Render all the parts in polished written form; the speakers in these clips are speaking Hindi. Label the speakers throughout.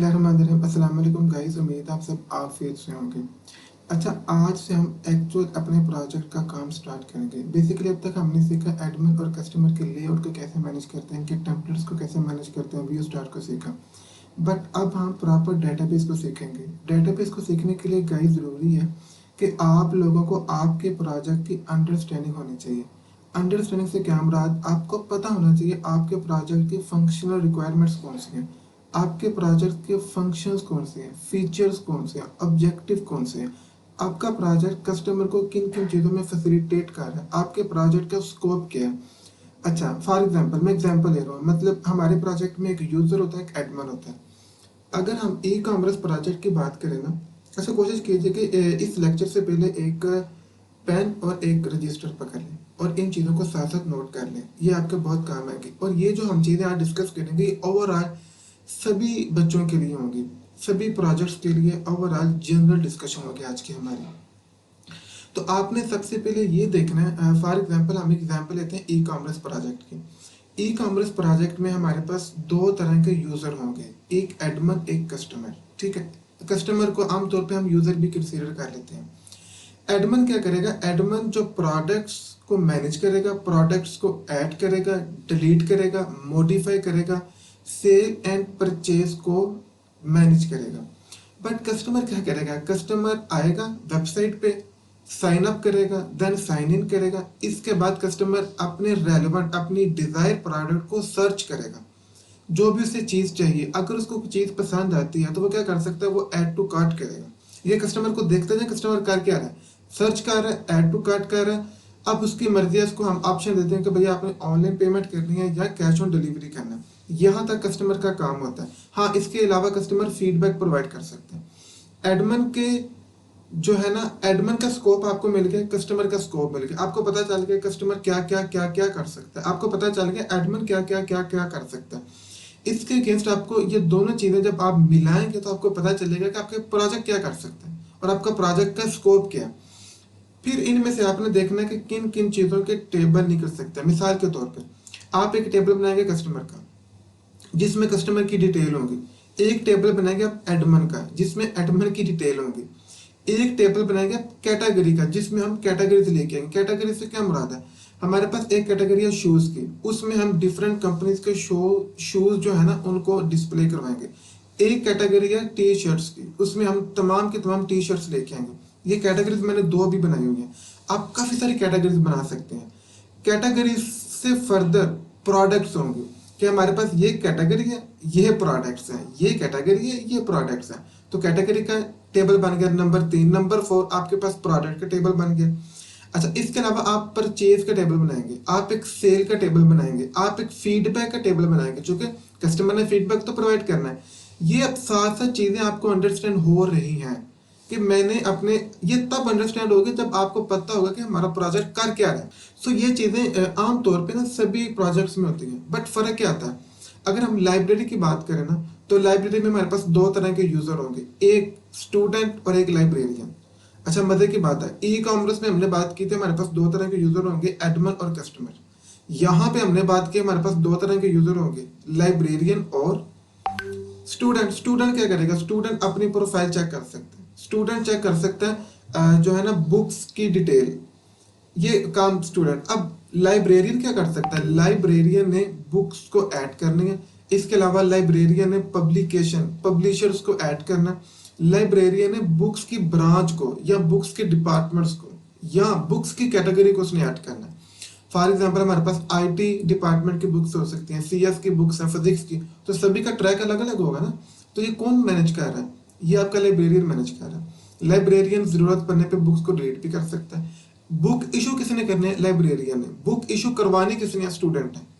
Speaker 1: बिस्मिल्लाहिर्रहमानिर्रहीम। अस्सलाम वालेकुम गाइस, उम्मीद आप सब आफियत से होंगे। अच्छा, आज से हम एक्चुअल अपने प्रोजेक्ट का काम स्टार्ट करेंगे। बेसिकली अब तक हमने सीखा एडमिन और कस्टमर के लेआउट को कैसे मैनेज करते हैं, कि टेम्पलेट्स को कैसे मैनेज करते हैं, व्यू स्टार को सीखा। बट अब हम प्रॉपर डेटाबेस को सीखेंगे। डेटाबेस को सीखने के लिए गाइस ज़रूरी है कि आप लोगों को आपके प्रोजेक्ट की अंडरस्टैंडिंग होनी चाहिए। अंडरस्टैंडिंग से क्या मुराद, आपको पता होना चाहिए आपके प्रोजेक्ट की फंक्शनल रिक्वायरमेंट्स कौन सी हैं, आपके प्रोजेक्ट के फंक्शंस कौन से हैं, फीचर्स कौन से हैं, ऑब्जेक्टिव कौन से हैं, आपका प्रोजेक्ट कस्टमर को किन किन चीज़ों में फैसिलिटेट कर रहा है, आपके प्रोजेक्ट का स्कोप क्या है। अच्छा, फॉर एग्जांपल मैं एग्जांपल ले रहा हूँ, मतलब हमारे प्रोजेक्ट में एक यूज़र होता है, एक एडमिन होता है। अगर हम ई कॉमर्स प्रोजेक्ट की बात करें ना, ऐसा कोशिश कीजिए कि इस लेक्चर से पहले एक पेन और एक रजिस्टर पकड़ लें और इन चीज़ों को साथ साथ नोट कर लें। ये आपके बहुत काम आएंगी। और ये जो हम चीज़ें आज डिस्कस करेंगे ओवरऑल सभी बच्चों के लिए होंगी, सभी प्रोजेक्ट्स के लिए ओवरऑल जनरल डिस्कशन होगी आज की हमारी। तो आपने सबसे पहले ये देखना है, फॉर एग्जांपल हम एग्जांपल लेते हैं ई कॉमर्स प्रोजेक्ट की। ई कॉमर्स प्रोजेक्ट में हमारे पास दो तरह के यूज़र होंगे, एक एडमिन एक कस्टमर। ठीक है, कस्टमर को आमतौर पे हम यूज़र भी कंसीडर कर लेते हैं। एडमिन क्या करेगा, एडमिन जो प्रोडक्ट्स को मैनेज करेगा, प्रोडक्ट्स को ऐड करेगा, डिलीट करेगा, मॉडिफाई करेगा, सेल एंड परचेज को मैनेज करेगा। बट कस्टमर क्या करेगा, कस्टमर आएगा वेबसाइट पे, साइन अप करेगा, देन साइन इन करेगा। इसके बाद कस्टमर अपने रेलेवेंट अपनी डिजायर प्रोडक्ट को सर्च करेगा, जो भी उसे चीज़ चाहिए। अगर उसको चीज़ पसंद आती है तो वो क्या कर सकता है, वो ऐड टू कार्ट करेगा। ये कस्टमर को देखते हैं, कस्टमर कर क्या रहा है, सर्च कर रहा है, ऐड टू कार्ट कर रहा है। अब उसकी मर्जी है, उसको हम ऑप्शन देते हैं कि भैया आपने ऑनलाइन पेमेंट करनी है या कैश ऑन डिलीवरी करना है। यहाँ तक कस्टमर का काम होता है। हाँ, इसके अलावा कस्टमर फीडबैक प्रोवाइड कर सकते हैं। एडमिन के जो है ना, एडमिन का स्कोप आपको मिल गया, कस्टमर का स्कोप मिल गया। आपको पता चल गया कस्टमर क्या क्या क्या क्या कर सकता है, आपको पता चल गया एडमिन क्या क्या क्या क्या कर सकता है। इसके अगेंस्ट आपको ये दोनों चीज़ें जब आप मिलाएंगे तो आपको पता चलेगा कि आपके प्रोजेक्ट क्या कर सकते हैं और आपका प्रोजेक्ट का स्कोप क्या है। फिर इनमें से आपने देखना है कि किन किन चीज़ों के टेबल निकल सकते हैं। मिसाल के तौर पर आप एक टेबल बनाएंगे कस्टमर का, जिसमें कस्टमर की डिटेल होगी। एक टेबल बनाएंगे आप एडमिन का, जिसमें एडमिन की डिटेल होगी। एक टेबल बनाएंगे आप कैटेगरी का, जिसमें हम कैटेगरी से लेके आएंगे। कैटेगरी से क्या मुराद है, हमारे पास एक कैटेगरी है शूज़ की, उसमें हम डिफरेंट कंपनीज के शूज़ जो है ना उनको डिस्प्ले करवाएंगे। एक कैटेगरी है टी शर्ट्स की, उसमें हम तमाम के तमाम टी शर्ट्स लेके आएंगे। ये कैटेगरीज मैंने दो भी बनाई हुई हैं। आप काफ़ी सारी कैटेगरीज बना सकते हैं। कैटेगरी से फर्दर प्रोडक्ट्स होंगे कि हमारे पास ये कैटेगरी है, ये प्रोडक्ट्स हैं, ये कैटेगरी है, ये प्रोडक्ट्स हैं। तो कैटेगरी का टेबल बन गया नंबर 3। नंबर 4 आपके पास प्रोडक्ट का टेबल बन गया। अच्छा, इसके अलावा आप परचेज का टेबल बनाएंगे, आप एक सेल का टेबल बनाएंगे, आप एक फीडबैक का टेबल बनाएंगे, चूंकि कस्टमर ने फीडबैक तो प्रोवाइड करना है। ये अब साथ साथ चीज़ें आपको अंडरस्टैंड हो रही हैं कि मैंने अपने, ये तब अंडरस्टैंड होगी जब आपको पता होगा कि हमारा प्रोजेक्ट कर क्या रहा है। सो ये चीज़ें आमतौर पे ना सभी प्रोजेक्ट्स में होती हैं। बट फ़र्क क्या आता है, अगर हम लाइब्रेरी की बात करें ना, तो लाइब्रेरी में हमारे पास दो तरह के यूज़र होंगे, एक स्टूडेंट और एक लाइब्रेरियन। अच्छा, मज़े की बात है, ई कॉमर्स में हमने बात की थी हमारे पास दो तरह के यूज़र होंगे, एडमिन और कस्टमर। यहाँ पे हमने बात की हमारे पास दो तरह के यूज़र होंगे, लाइब्रेरियन और स्टूडेंट। स्टूडेंट क्या करेगा, स्टूडेंट अपनी प्रोफाइल चेक कर सकते हैं, स्टूडेंट चेक कर सकता है जो है ना बुक्स की डिटेल, ये काम स्टूडेंट। अब लाइब्रेरियन क्या कर सकता है, लाइब्रेरियन ने बुक्स को ऐड करनी है। इसके अलावा लाइब्रेरियन ने पब्लिशर्स को ऐड करना। लाइब्रेरियन ने बुक्स की ब्रांच को या बुक्स के डिपार्टमेंट्स को या बुक्स की कैटेगरी को उसने ऐड करना है। फॉर एग्जाम्पल हमारे पास आईटी डिपार्टमेंट की बुक्स हो सकती हैं, सीएस की बुक्स हैं, फिजिक्स की, तो सभी का ट्रैक अलग अलग होगा ना। तो ये कौन मैनेज कर रहा है, ये आपका लाइब्रेरियन मैनेज कर रहा है। लाइब्रेरियन जरूरत पड़ने पे बुक्स को डिलीट भी कर सकता है। बुक इशू किसने करनी है, लाइब्रेरियन ने। बुक इशू करवानी किसने है, स्टूडेंट है।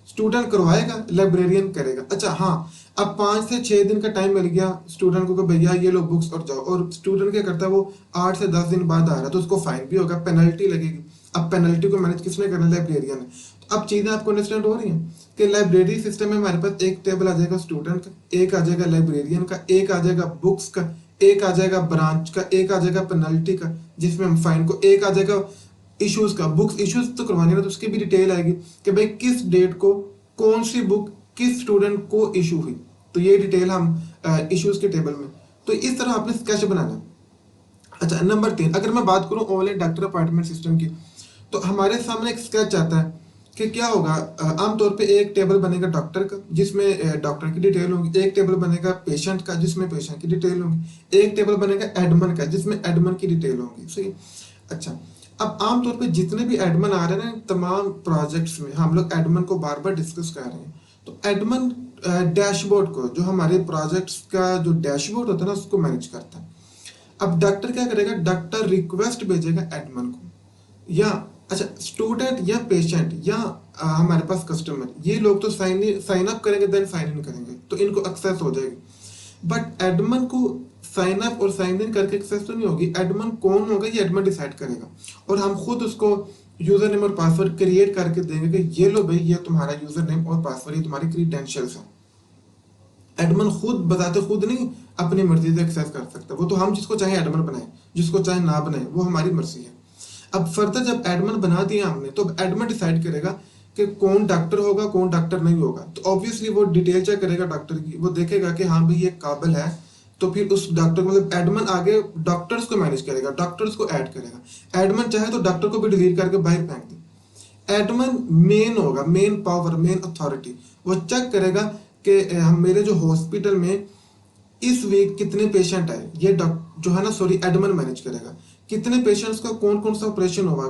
Speaker 1: स्टूडेंट करवाएगा, लाइब्रेरियन करेगा। अच्छा हाँ, अब 5 से 6 दिन का टाइम मिल गया स्टूडेंट को कि भैया ये लो बुक्स और जाओ, और स्टूडेंट क्या करता है, वो 8 से 10 दिन बाद आ रहा है, तो उसको फाइन भी होगा, पेनल्टी लगेगी। अब पेनल्टी को मैनेज किसने करना, लाइब्रेरियन ने। तो अब चीज़ें आपको अंडरस्टैंड हो रही हैं कि लाइब्रेरी सिस्टम में हमारे पास एक टेबल आ जाएगा स्टूडेंट का, एक आ जाएगा लाइब्रेरियन का, एक आ जाएगा बुक्स का, एक आ जाएगा ब्रांच का, एक आ जाएगा पेनल्टी का जिसमें हम फाइन को, एक आ जाएगा इश्यूज का। बुक्स इश्यूज तो करवानी है तो उसकी भी डिटेल आएगी कि भाई किस डेट को कौन सी बुक किस स्टूडेंट को इशू हुई। तो ये डिटेल हम इश्यूज के टेबल में। तो इस तरह आपने स्केच बनाना है। अच्छा, नंबर 3, अगर मैं बात करूं ऑनलाइन डॉक्टर अपॉइंटमेंट सिस्टम की, तो हमारे सामने एक स्केच आता है कि क्या होगा। आमतौर पे एक टेबल बनेगा डॉक्टर का जिसमें डॉक्टर की डिटेल होगी, एक टेबल बनेगा पेशेंट का जिसमें पेशेंट की डिटेल होगी, एक टेबल बनेगा एडमन का जिसमें एडमन की डिटेल होगी। सही। अच्छा, अब आमतौर पे जितने भी एडमन आ रहे हैं ना तमाम प्रोजेक्ट्स में, हम लोग एडमन को बार बार डिस्कस कर रहे हैं। तो एडमन डैशबोर्ड को, जो हमारे प्रोजेक्ट्स का जो डैशबोर्ड होता है ना, उसको मैनेज करता है। अब डॉक्टर क्या करेगा, डॉक्टर रिक्वेस्ट भेजेगा एडमन को, या अच्छा स्टूडेंट या पेशेंट या हमारे पास कस्टमर, ये लोग तो साइन अप करेंगे देन साइन इन करेंगे तो इनको एक्सेस हो जाएगी। बट एडमन को साइन अप और साइन इन करके एक्सेस तो नहीं होगी। एडमन कौन होगा ये एडमन डिसाइड करेगा, और हम खुद उसको यूजर नेम और पासवर्ड क्रिएट करके देंगे कि ये लो भाई, ये तुम्हारा यूजर नेम और पासवर्ड, ये तुम्हारी क्रीडेंशियल्स है। एडमन खुद बताते खुद नहीं अपनी मर्जी से एक्सेस कर सकता, वो तो हम जिसको चाहे एडमन बनाए, जिसको चाहे ना बनाए, वो हमारी मर्जी है। अब फर्दर जब एडमन बना दिया हमने, तो अब एडमन डिसाइड करेगा कि कौन डॉक्टर होगा कौन डॉक्टर नहीं होगा। तो ऑब्वियसली वो डिटेल चेक करेगा डॉक्टर की, वो देखेगा कि हाँ भाई ये काबिल है, तो फिर उस डॉक्टर मतलब एडमन आगे डॉक्टर्स को मैनेज करेगा, डॉक्टर्स को ऐड करेगा। एडमन चाहे तो डॉक्टर को भी डिलीट करके बाहर फेंक दे। एडमन मेन होगा, मेन पावर, मेन अथॉरिटी। वो चेक करेगा कि हम मेरे जो हॉस्पिटल में इस वीक कितने पेशेंट आए, ये जो है ना सॉरी एडमन मैनेज करेगा। कितने पेशेंट्स का कौन कौन सा ऑपरेशन होगा,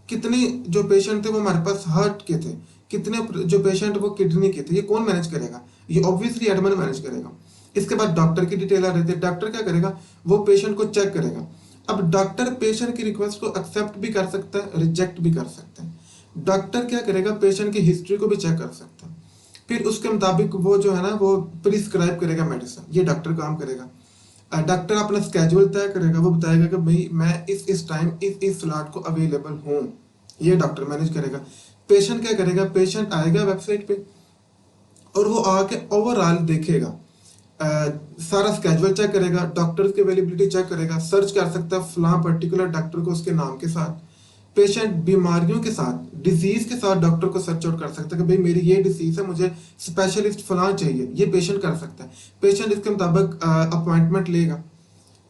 Speaker 1: कितने जो पेशेंट थे वो हमारे पास हार्ट के थे, कितने जो पेशेंट वो किडनी के थे, ये कौन मैनेज करेगा, ये ऑब्वियसली एडमन मैनेज करेगा। इसके बाद डॉक्टर की डिटेल आ रही थी, डॉक्टर क्या करेगा, वो पेशेंट को चेक करेगा। अब डॉक्टर पेशेंट की रिक्वेस्ट को एक्सेप्ट भी कर सकता है, रिजेक्ट भी कर सकता है। डॉक्टर क्या करेगा, पेशेंट की हिस्ट्री को भी चेक कर सकता है, फिर उसके मुताबिक वो जो है ना वो प्रिस्क्राइब करेगा मेडिसिन, ये डॉक्टर काम करेगा। डॉक्टर अपना स्केड्यूल तय करेगा, वो बताएगा कि भाई मैं इस टाइम इस स्लॉट को अवेलेबल हूँ, ये डॉक्टर मैनेज करेगा। पेशेंट क्या करेगा, पेशेंट आएगा वेबसाइट पे और वो आके ओवरऑल देखेगा, सारा स्केड्यूल चेक करेगा, डॉक्टर्स की अवेलेबिलिटी चेक करेगा, सर्च कर सकता है फलां पर्टिकुलर डॉक्टर को उसके नाम के साथ। पेशेंट बीमारियों के साथ, डिजीज के साथ डॉक्टर को सर्च आउट कर सकता है कि भाई मेरी ये डिजीज है, मुझे स्पेशलिस्ट फलां चाहिए, ये पेशेंट कर सकता है। पेशेंट इसके मुताबिक अपॉइंटमेंट लेगा,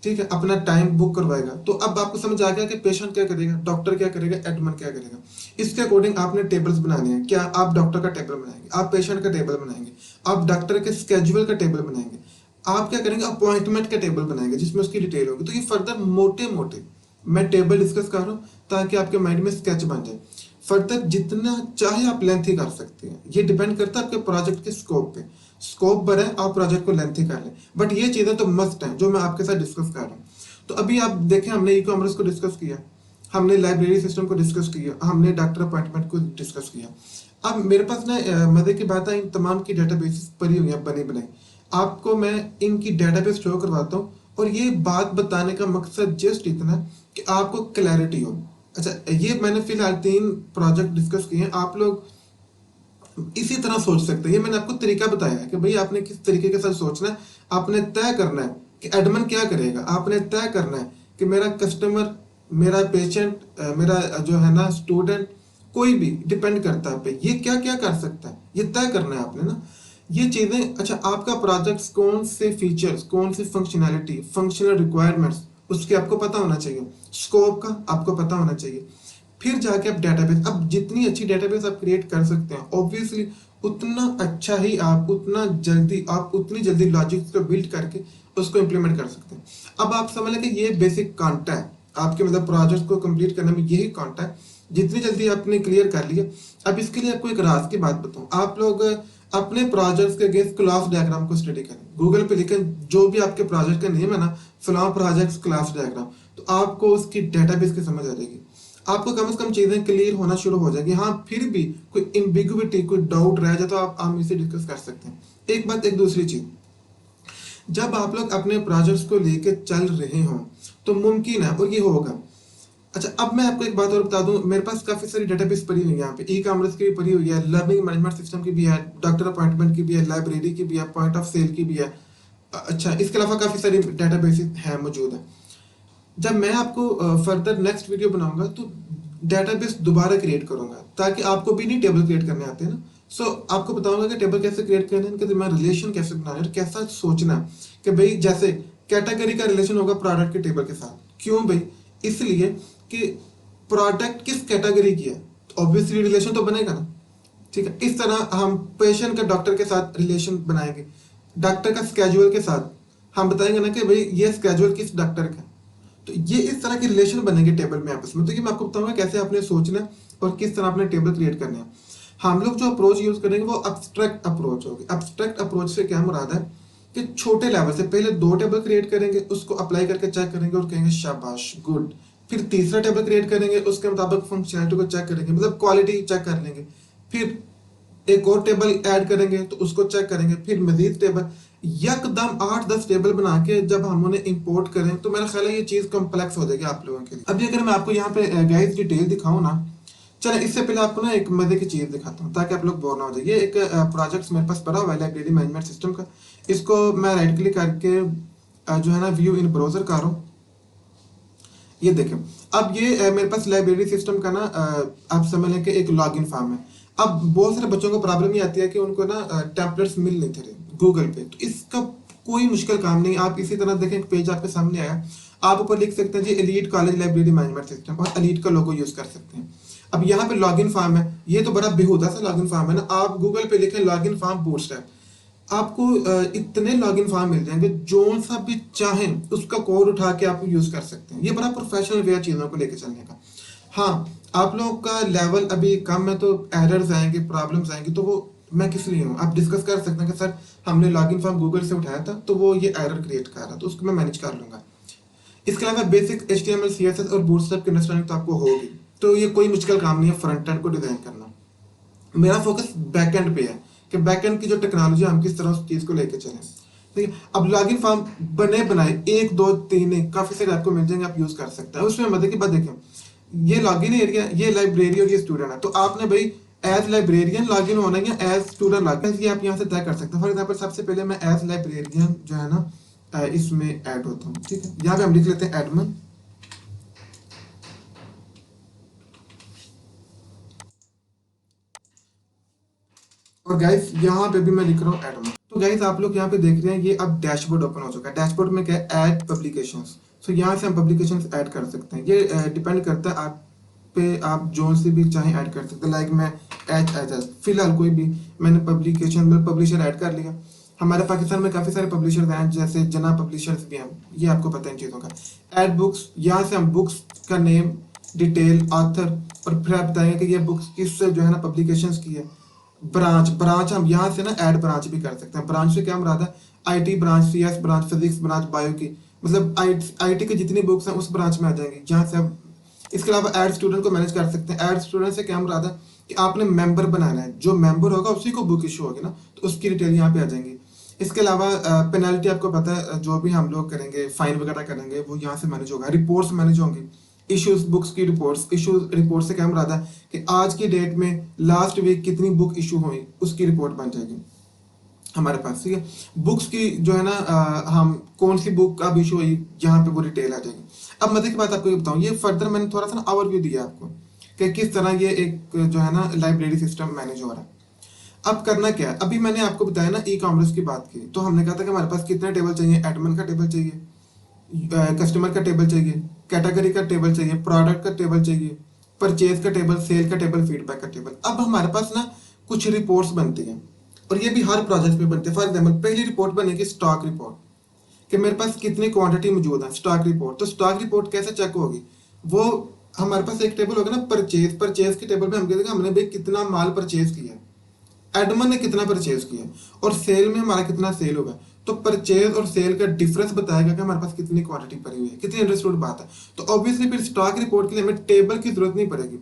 Speaker 1: ठीक है, अपना टाइम बुक करवाएगा। तो अब आपको समझ आ गया कि पेशेंट क्या करेगा, डॉक्टर क्या करेगा, एडमन क्या करेगा। इसके अकॉर्डिंग आपने टेबल्स बनाने हैं। क्या आप डॉक्टर का टेबल बनाएंगे, आप पेशेंट का टेबल बनाएंगे, आप डॉक्टर के स्केड्यूल का टेबल बनाएंगे, आप क्या करेंगे, अपॉइंटमेंट का टेबल बनाएंगे जिसमें उसकी डिटेल होगी। तो ये फर्दर मोटे मोटे मैं टेबल डिस्कस कर रहा हूँ ताकि आपके माइंड में स्केच बन जाए। फर्दर जितना चाहे आप लेंथ ही कर सकते हैं, ये डिपेंड करता है आपके प्रोजेक्ट के स्कोप पे। स्कोप बढ़े आप प्रोजेक्ट को लेंथ ही कर लें, बट ये चीज़ें तो मस्ट हैं जो मैं आपके साथ डिस्कस कर रहा हूँ। तो अभी आप देखें, हमने ई कॉमर्स को डिस्कस किया, हमने लाइब्रेरी सिस्टम को डिस्कस किया, हमने डॉक्टर अपॉइंटमेंट को डिस्कस किया। अब मेरे पास ना मजे की बात है, इन तमाम की डेटाबेस पड़ी हुई है बनी बनाई। आपको मैं इनकी डेटाबेस शो करवाता हूँ, और ये बात बताने का मकसद जस्ट इतना कि आपको क्लैरिटी हो। अच्छा, ये मैंने फिलहाल 3 प्रोजेक्ट डिस्कस किए हैं, आप लोग इसी तरह सोच सकते हैं। ये मैंने आपको तरीका बताया है कि भाई आपने किस तरीके के साथ सोचना है। आपने तय करना है कि एडमन क्या करेगा, आपने तय करना है कि मेरा कस्टमर, मेरा पेशेंट, मेरा जो है ना स्टूडेंट, कोई भी डिपेंड करता है पे, ये क्या क्या कर सकता है, ये तय करना है आपने ना ये चीजें। अच्छा, आपका प्रोजेक्ट कौन से फीचर्स, कौन सी फंक्शनैलिटी, फंक्शनल रिक्वायरमेंट्स, उसके आपको पता होना चाहिए, स्कोप का आपको पता होना चाहिए। फिर जाके आप डेटाबेस, अब जितनी अच्छी डेटाबेस आप क्रिएट कर सकते हैं ऑब्वियसली उतना अच्छा ही आप उतनी जल्दी लॉजिक्स को बिल्ड करके उसको इम्प्लीमेंट कर सकते हैं। अब आप समझ लें कि ये बेसिक कांटा है आपके मतलब प्रोजेक्ट को कंप्लीट करने में, यही कांटा है। जितनी जल्दी आपने क्लियर कर लिया, अब इसके लिए आपको एक राज की बात बताऊं। आप लोग अपने प्रोजेक्ट्स के अगेंस्ट क्लास डायग्राम को स्टडी करें, गूगल पे लिखें जो भी आपके प्रोजेक्ट का नेम है ना, फलां प्रोजेक्ट्स क्लास डायग्राम, तो आपको उसकी डेटाबेस की समझ आ जाएगी। आपको कम से कम चीजें क्लियर होना शुरू हो जाएगी। हाँ, फिर भी कोई एम्बिग्युइटी, कोई डाउट रह जाए तो आप इसे डिस्कस कर सकते हैं। एक बात, एक दूसरी चीज, जब आप लोग अपने प्रोजेक्ट्स को लेके चल रहे हो तो मुमकिन है, और ये होगा। अच्छा, अब मैं आपको एक बात और बता दूं, मेरे पास काफी सारी डेटाबेस पड़ी हुई है यहाँ पे, ई कॉमर्स की भी पड़ी हुई है, लर्निंग मैनेजमेंट सिस्टम की भी है, डॉक्टर अपॉइंटमेंट की भी है, लाइब्रेरी की भी है, पॉइंट ऑफ सेल की भी है। अच्छा, इसके अलावा काफी सारी डेटाबेस है मौजूद है। जब मैं आपको फर्दर नेक्स्ट वीडियो बनाऊंगा तो डेटाबेस दोबारा क्रिएट करूंगा, ताकि आपको भी नहीं टेबल क्रिएट करने आते हैं ना, आपको बताऊंगा कि टेबल कैसे क्रिएट करना है, इनके दरमियान रिलेशन कैसे बनाना है और कैसा सोचना है कि भाई जैसे कैटेगरी का रिलेशन होगा प्रोडक्ट के टेबल के साथ। क्यों भाई? इसलिए कि प्रोडक्ट किस कैटेगरी की है, ऑब्वियसली रिलेशन तो बनेगा ना। ठीक है, इस तरह हम पेशेंट का डॉक्टर के साथ रिलेशन बनाएंगे, डॉक्टर का स्केड्यूल के साथ हम बताएंगे ना कि भाई ये स्केड्यूल किस डॉक्टर का है। तो ये इस तरह के रिलेशन बनेंगे टेबल में आपस में। तो ये मैं आपको बताऊंगा कैसे आपने सोचना है और किस तरह आपने टेबल क्रिएट करने हैं। हम लोग जो अप्रोच यूज करेंगे वो अब्स्ट्रैक्ट अप्रोच होगी। अब्स्ट्रैक्ट अप्रोच से क्या मुराद है कि छोटे लेवल से पहले 2 टेबल क्रिएट करेंगे, उसको अप्लाई करके चेक करेंगे और कहेंगे शाबाश गुड। फिर तीसरा टेबल क्रिएट करेंगे, उसके मुताबिक फंक्शनैलिटी को चेक करेंगे, मतलब क्वालिटी चेक कर लेंगे। फिर एक और टेबल ऐड करेंगे तो उसको चेक करेंगे। फिर मजीद टेबल, यकदम 8-10 टेबल बना के जब हम उन्हें इंपोर्ट करें तो मेरा ख्याल है ये चीज़ कॉम्प्लेक्स हो जाएगी आप लोगों के लिए। अभी अगर मैं आपको यहाँ पे गाइस डिटेल दिखाऊं ना, चले इससे पहले आपको ना एक मजे की चीज़ दिखाता हूँ ताकि आप लोग बोर ना हो जाए। ये एक प्रोजेक्ट मेरे पास पड़ा हुआ है लाइब्रेरी मैनेजमेंट सिस्टम का। इसको मैं राइट क्लिक करके जो है ना व्यू इन ब्राउजर कर रहा हूँ। ये देखें, अब ये मेरे पास लाइब्रेरी सिस्टम का ना आप समझ लें कि एक लॉगिन फॉर्म है। अब बहुत सारे बच्चों को प्रॉब्लम ये आती है कि उनको ना टेम्पलेट्स मिल नहीं थे गूगल पे। तो इसका कोई मुश्किल काम नहीं, आप इसी तरह देखें एक पेज आपके सामने आया, आप ऊपर लिख सकते हैं जी elite college library management system और एलीट का लोगो यूज कर सकते हैं। अब यहाँ पे लॉगिन फॉर्म है, ये तो बड़ा बेहुदा सा लॉगिन फॉर्म है ना। आप गूगल पे लिखें लॉगिन फॉर्म बूटस्ट्रैप, आपको इतने लॉगिन फॉर्म मिल जाएंगे, जो सा भी चाहें उसका कोड उठा के आप यूज कर सकते हैं। ये बड़ा प्रोफेशनल वे है चीज़ों को लेके चलने का। हाँ, आप लोगों का लेवल अभी कम है तो एरर्स आएंगे, प्रॉब्लम्स आएंगी, तो वो मैं किस लिए हूँ, आप डिस्कस कर सकते हैं कि सर हमने लॉगिन फॉर्म गूगल से उठाया था तो वो ये एरर क्रिएट कर रहा, तो उसको मैं मैनेज कर लूंगा। इसके अलावा बेसिक HTML CSS और बूटस्ट्रैप की अंडरस्टैंडिंग तो आपको होगी, तो ये कोई मुश्किल काम नहीं है फ्रंट एंड को डिजाइन करना। मेरा फोकस बैक एंड पे है कि बैक एंड की जो टेक्नोलॉजी हम किस तरह उस चीज़ को लेके चलें। ठीक है, अब लॉगिन फॉर्म बने बनाए 1 2 3 नहीं, काफ़ी सारे आपको मिल जाएंगे, आप यूज़ कर सकते हैं। उसमें मजे की बात देखें, ये लॉगिन एरिया, ये लाइब्रेरी और ये स्टूडेंट है, तो आपने भाई एज लाइब्रेरियन लॉगिन होना है या एज स्टूडेंट लॉगिन, ये आप यहाँ से तय कर सकते हैं। फॉर एग्जाम्पल सबसे पहले मैं एज लाइब्रेरियन जो है ना इसमें ऐड होता हूँ। ठीक है, यहाँ पे हम लिख लेते हैं एडमन। और गाइस यहाँ पे भी मैं लिख रहा हूँ एडमन। तो गाइस आप लोग यहाँ पे देख रहे हैं ये अब डैशबोर्ड ओपन हो चुका है। डैशबोर्ड में क्या है, ऐड पब्लिकेशंस। सो यहाँ से हम पब्लिकेशंस ऐड कर सकते हैं। ये डिपेंड करता है आप पे, आप जो से भी चाहे ऐड कर सकते हैं। लाइक मैं एच फिलहाल कोई भी मैंने पब्लिकेशन में पब्लिशर ऐड कर लिया। हमारे पाकिस्तान में काफ़ी सारे पब्लिशर्स हैं, जैसे जना पब्लिशर्स भी हैं, ये आपको पता है इन चीज़ों का। ऐड बुक्स, यहाँ से हम बुक्स का नेम, डिटेल, ऑथर और फिर आप बताएंगे कि ये बुक्स किस जो है ना पब्लिकेशंस की है। ब्रांच हम यहाँ से ना ऐड ब्रांच भी कर सकते हैं। ब्रांच से क्या मुराद है, IT branch, CS branch, physics branch, bio की, मतलब IT की जितनी बुक्स हैं उस ब्रांच में आ जाएंगी जहाँ से आप। इसके अलावा ऐड स्टूडेंट को मैनेज कर सकते हैं। ऐड स्टूडेंट से क्या मुराद है कि आपने मेंबर बनाना है, जो मेंबर होगा उसी को बुक इशू होगी ना, तो उसकी डिटेल यहाँ पे आ जाएंगी। इसके अलावा पेनल्टी आपको पता है, जो भी हम लोग करेंगे फाइन वगैरह करेंगे वो यहाँ से मैनेज होगा। रिपोर्ट्स मैनेज होंगी, इश्यूज बुक्स की रिपोर्ट्स। इश्यूज रिपोर्ट से क्या मुराद है कि आज की डेट में लास्ट वीक कितनी बुक इशू हुई उसकी रिपोर्ट बन जाएगी हमारे पास। ठीक है, बुक्स की जो है ना हम कौन सी बुक कब इशू हुई, यहाँ पे वो डिटेल आ जाएगी। अब मजे की बात आपको ये बताऊँ, ये फर्दर मैंने थोड़ा सा ना ओवरव्यू दिया आपको कि किस तरह ये एक जो है ना लाइब्रेरी सिस्टम मैनेज हो रहा है। अब करना क्या है, अभी मैंने आपको बताया ना ई-कॉमर्स की बात की, तो हमने कहा था कि हमारे पास कितने टेबल चाहिए, एडमिन का टेबल चाहिए, कस्टमर का टेबल चाहिए, कैटेगरी का टेबल चाहिए, प्रोडक्ट का टेबल चाहिए, परचेज का टेबल, सेल का टेबल, फीडबैक का टेबल। अब हमारे पास ना कुछ रिपोर्ट्स बनती हैं और ये भी हर प्रोजेक्ट में बनते हैं। फॉर एग्जाम्पल पहली रिपोर्ट बनेगी स्टॉक रिपोर्ट, कि मेरे पास कितनी क्वांटिटी मौजूद है, स्टॉक रिपोर्ट। तो स्टॉक रिपोर्ट कैसे चेक होगी, वो हमारे पास एक टेबल होगा ना परचेज, परचेज के टेबल में हम कहेंगे हमने भाई कितना माल परचेज किया है, एडमन ने कितना परचेज किया, और सेल में हमारा कितना सेल होगा। तो परचेज और सेल का डिफरेंस बताएगा कि हमारे पास कितनी क्वांटिटी पड़ी हुई है, कितनी अंडरस्टूड बात है। तो ऑब्वियसली फिर स्टॉक रिपोर्ट के लिए हमें टेबल की जरूरत नहीं पड़ेगी,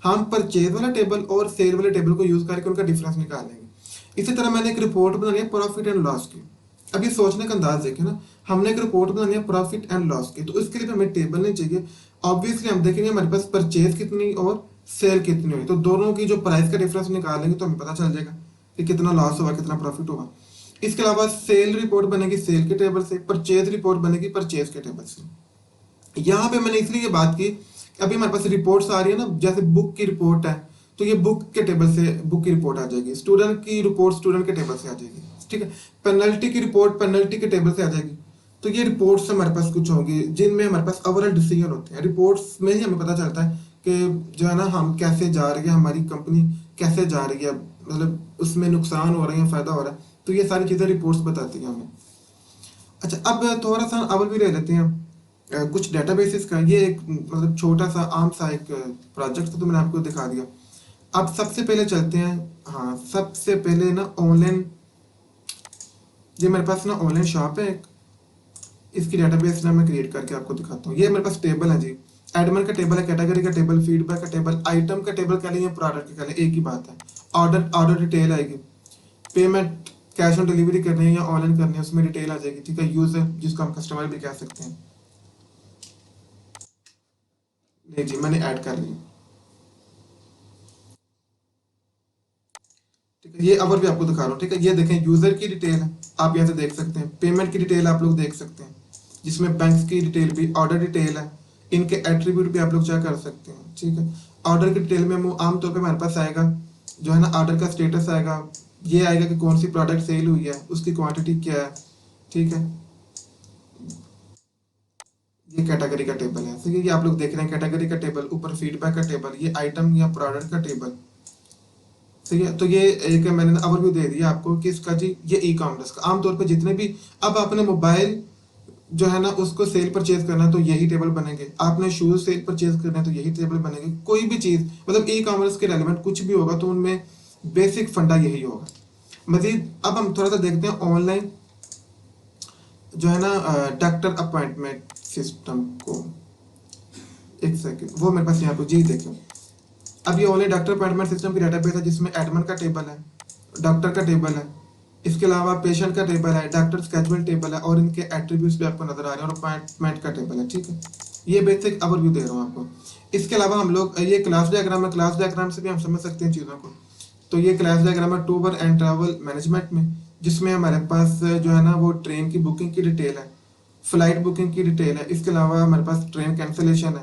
Speaker 1: हम परचेज वाला टेबल और सेल वाले टेबल को यूज करके उनका डिफरेंस निकाल लेंगे। इसी तरह मैंने एक रिपोर्ट बनानी है प्रॉफिट एंड लॉस की। अब ये सोचने का अंदाज देखें ना, हमने एक रिपोर्ट बनानी है प्रॉफिट एंड लॉस की, तो इसके लिए हमें टेबल नहीं चाहिए। ऑब्वियसली हम देखेंगे हमारे पास परचेज कितनी और सेल कितनी हुई, तो दोनों की जो प्राइस का डिफरेंस निकालेंगे तो हमें पता चल जाएगा कि कितना लॉस हुआ, कितना प्रॉफिट हुआ। इसके अलावा सेल रिपोर्ट बनेगी सेल के टेबल से, परचेज रिपोर्ट बनेगी परचेज के टेबल से। यहाँ पे मैंने इसलिए ये बात की, अभी हमारे पास रिपोर्ट्स आ रही है ना, जैसे बुक की रिपोर्ट है तो ये बुक के टेबल से बुक की रिपोर्ट आ जाएगी, स्टूडेंट की रिपोर्ट स्टूडेंट के टेबल से आ जाएगी, ठीक है। पेनल्टी की रिपोर्ट पेनल्टी के टेबल से आ जाएगी। तो ये रिपोर्ट्स हमारे पास कुछ होंगी जिनमें हमारे पास ओवरऑल डिसीजन होते हैं। रिपोर्ट्स में ही हमें पता चलता है कि जो है ना हम कैसे जा रही है, हमारी कंपनी कैसे जा रही है, मतलब उसमें नुकसान हो रहा है या फायदा हो रहा है। तो ये सारी चीज़ें रिपोर्ट्स बताती हैं हमें। अच्छा, अब थोड़ा सा अवर भी ले लेते हैं कुछ डेटाबेसेस का। ये एक मतलब छोटा सा आम सा एक प्रोजेक्ट था, तो मैंने आपको दिखा दिया। अब सबसे पहले चलते हैं, हाँ सबसे पहले ना ऑनलाइन, ये मेरे पास ना ऑनलाइन शॉप है एक, इसकी डेटाबेस ना मैं क्रिएट करके आपको दिखाता हूँ। ये मेरे पास टेबल है जी, एडमिन का टेबल है, कैटेगरी का टेबल, फीडबैक का टेबल, आइटम का टेबल कह लें या प्रोडक्ट का कह लें, एक ही बात है। ऑर्डर ऑर्डर डिटेल आएगी, पेमेंट कैश ऑन डिलीवरी करनी है या ऑनलाइन करनी है उसमें डिटेल आ जाएगी, ठीक है। यूजर जिसको हम कस्टमर भी कह सकते हैं, नहीं जी मैंने ऐड कर ली, ठीक है। ये अवर भी आपको दिखा रहा हूँ, ठीक है। ये देखें यूजर की डिटेल है, आप यहाँ से देख सकते हैं। पेमेंट की डिटेल आप लोग देख सकते हैं, जिसमें बैंक्स की डिटेल भी, ऑर्डर डिटेल है, इनके एट्रीब्यूट भी आप लोग चेक कर सकते हैं, ठीक है। ऑर्डर की डिटेल में आमतौर पर हमारे पास आएगा जो है ना ऑर्डर का स्टेटस आएगा, ये आएगा कि कौन सी प्रोडक्ट सेल हुई है, उसकी क्वांटिटी क्या है, ठीक है। ये कैटेगरी का टेबल है, ठीक है। ये आप लोग देख रहे हैं कैटेगरी का टेबल, ऊपर फीडबैक का टेबल, ये आइटम या प्रोडक्ट का टेबल, ठीक है। तो ये एक मैंने ओवरव्यू दे दिया आपको कि इसका जी ये ई कॉमर्स का आमतौर पर जितने भी, अब आपने मोबाइल जो है ना उसको सेल परचेज करना है तो यही टेबल बनेंगे, आपने शूज सेल परचेज करना है तो यही टेबल बनेंगे। कोई भी चीज़ मतलब ई कॉमर्स के रेलिवेंट कुछ भी होगा तो उनमें बेसिक फंडा यही होगा। मजीद अब हम थोड़ा सा देखते हैं ऑनलाइन जो है ना डॉक्टर अपॉइंटमेंट सिस्टम को। एक सेकेंड, वो मेरे पास यहाँ पे जी देखो, अब ये ऑनलाइन डॉक्टर अपॉइंटमेंट सिस्टम की डेटाबेस है जिसमें एडमिन का टेबल है, डॉक्टर का टेबल है, इसके अलावा पेशेंट का टेबल है, डॉक्टर स्केड्यूल टेबल है और इनके एट्रीब्यूट्स भी आपको नजर आ रहे हैं और अपॉइंटमेंट का टेबल है, ठीक है। ये बेसिक ओवरव्यू दे रहा हूँ आपको। इसके अलावा हम लोग ये क्लास डायग्राम है, क्लास डायग्राम से भी हम समझ सकते हैं चीज़ों को। तो ये क्लास डायग्राम है टूर एंड ट्रैवल मैनेजमेंट में, जिसमें हमारे पास जो है ना वो ट्रेन की बुकिंग की डिटेल है, फ्लाइट बुकिंग की डिटेल है, इसके अलावा हमारे पास ट्रेन कैंसिलेशन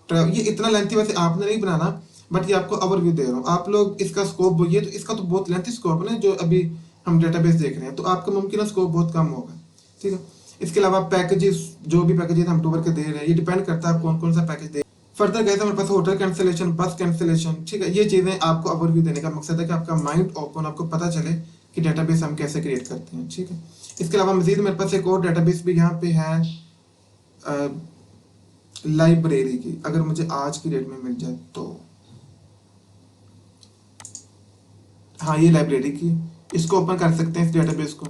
Speaker 1: है। ये इतना लेंथी वैसे आपने नहीं बनाना, बट ये आपको ओवरव्यू दे रहा हूँ। आप लोग इसका स्कोप, ये तो इसका तो बहुत लेंथी स्कोप है ना जो अभी हम डेटाबेस देख रहे हैं, तो आपका मुमकिन स्कोप बहुत कम होगा, ठीक है। इसके अलावा पैकेजेस, जो भी पैकेजेस हम टूर के दे रहे हैं, ये डिपेंड करता है आप कौन कौन सा पैकेज दे। फर्दर गए हमारे पास होटल कैंसिलेशन, बस कैंसिलेशन, ठीक है। ये चीज़ें आपको ओवरव्यू देने का मकसद है कि आपका माइंड ओपन, आपको पता चले कि डेटाबेस हम कैसे क्रिएट करते हैं, ठीक है। इसके अलावा मजीद मेरे पास एक और डेटाबेस भी यहाँ पे है लाइब्रेरी की, अगर मुझे आज की डेट में मिल जाए तो, हाँ ये लाइब्रेरी की, इसको ओपन कर सकते हैं इस डेटाबेस को।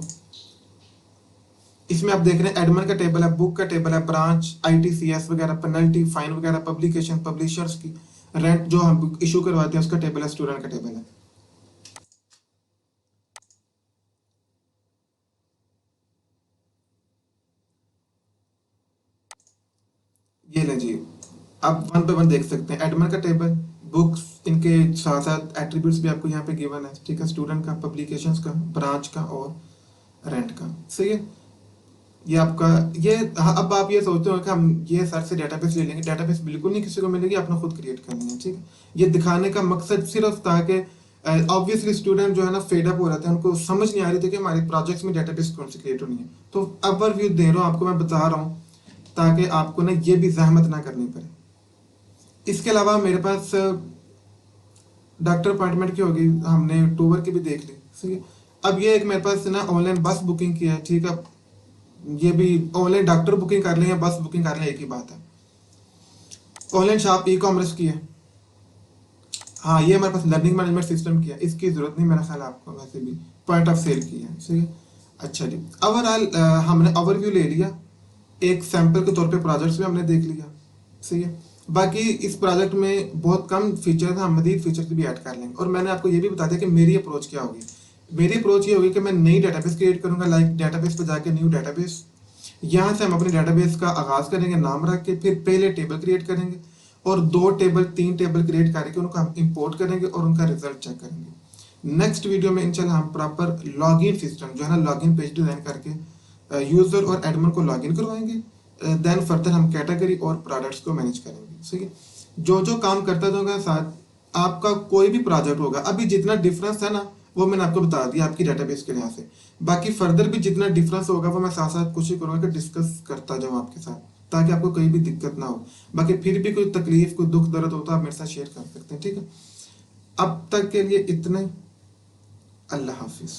Speaker 1: इसमें आप देख रहे हैं एडमिन का टेबल है, बुक का टेबल है, ब्रांच, आईटीसीएस वगैरह, पेनल्टी, फाइन वगैरह, पब्लिकेशन, पब्लिशर्स की, रेंट जो हम इशू करवाते हैं उसका टेबल है, स्टूडेंट का टेबल है। ये लें जी, आप वन पे वन देख सकते हैं एडमिन का टेबल, बुक्स, इनके साथ साथ एट्रीब्यूट्स भी आपको यहाँ पे गिवन है, ठीक है। स्टूडेंट का, पब्लिकेशंस का, ब्रांच का और रेंट का, सही है। ये आपका ये, हाँ, अब आप ये सोचते हो कि हम ये सर से डेटाबेस ले लेंगे, डेटाबेस बिल्कुल नहीं किसी को मिलेगी, आपने खुद क्रिएट करनी है, ठीक है। ये दिखाने का मकसद सिर्फ था कि ऑब्वियसली स्टूडेंट जो है ना फेड अप हो रहे थे, उनको समझ नहीं आ रही थी कि हमारे प्रोजेक्ट्स में डेटाबेस कौन सी क्रिएट होनी है। तो ओवरव्यू दे रहा हूँ आपको, मैं बता रहा हूँ ताकि आपको ना ये भी जहमत ना करनी पड़े। इसके अलावा मेरे पास डॉक्टर अपॉइंटमेंट की होगी, हमने टूर की भी देख ली, ठीक है। अब ये एक मेरे पास ना ऑनलाइन बस बुकिंग की है, ठीक है। ये भी ऑनलाइन डॉक्टर बुकिंग कर लें या बस बुकिंग कर लें, एक ही बात है। ऑनलाइन शॉप ई कॉमर्स की है, हाँ ये हमारे पास लर्निंग मैनेजमेंट सिस्टम की है, इसकी जरूरत नहीं मेरा ख्याल आपको, वैसे भी पॉइंट ऑफ सेल की है, ठीक है। अच्छा जी, ओवरऑल हमने ओवरव्यू ले लिया, एक सैंपल के तौर पे प्रोजेक्ट्स भी हमने देख लिया, सही है। बाकी इस प्रोजेक्ट में बहुत कम फीचर्स हैं, हम मजीद फीचर्स भी ऐड कर लेंगे। और मैंने आपको ये भी बता दिया कि मेरी अप्रोच क्या होगी। मेरी अप्रोच ये होगी कि मैं नई डेटाबेस क्रिएट करूंगा, लाइक डेटाबेस पे जाके न्यू डेटाबेस, यहाँ से हम अपने डेटाबेस का आगाज़ करेंगे नाम रख के, फिर पहले टेबल क्रिएट करेंगे और 2 टेबल 3 टेबल क्रिएट करके उनको हम इंपोर्ट करेंगे और उनका रिजल्ट चेक करेंगे। नेक्स्ट वीडियो में इंशाल्लाह हम प्रॉपर लॉगिन सिस्टम जो है ना, लॉगिन पेज डिज़ाइन करके यूज़र और एडमिन को लॉगिन करवाएंगे। देन फर्दर हम कैटेगरी और प्रोडक्ट्स को मैनेज करेंगे, ठीक है। जो जो काम करता जाऊँगा साथ आपका कोई भी प्रोजेक्ट होगा, अभी जितना डिफरेंस है ना वो मैंने आपको बता दिया आपकी डेटाबेस के लिहाज से। बाकी फर्दर भी जितना डिफरेंस होगा वो मैं साथ साथ कोशिश करूंगा कि डिस्कस करता जाऊं आपके साथ, ताकि आपको कोई भी दिक्कत ना हो। बाकी फिर भी कोई तकलीफ कोई दुख दर्द होता है आप मेरे साथ शेयर कर सकते हैं, ठीक है। अब तक के लिए इतना ही। अल्लाह हाफिज।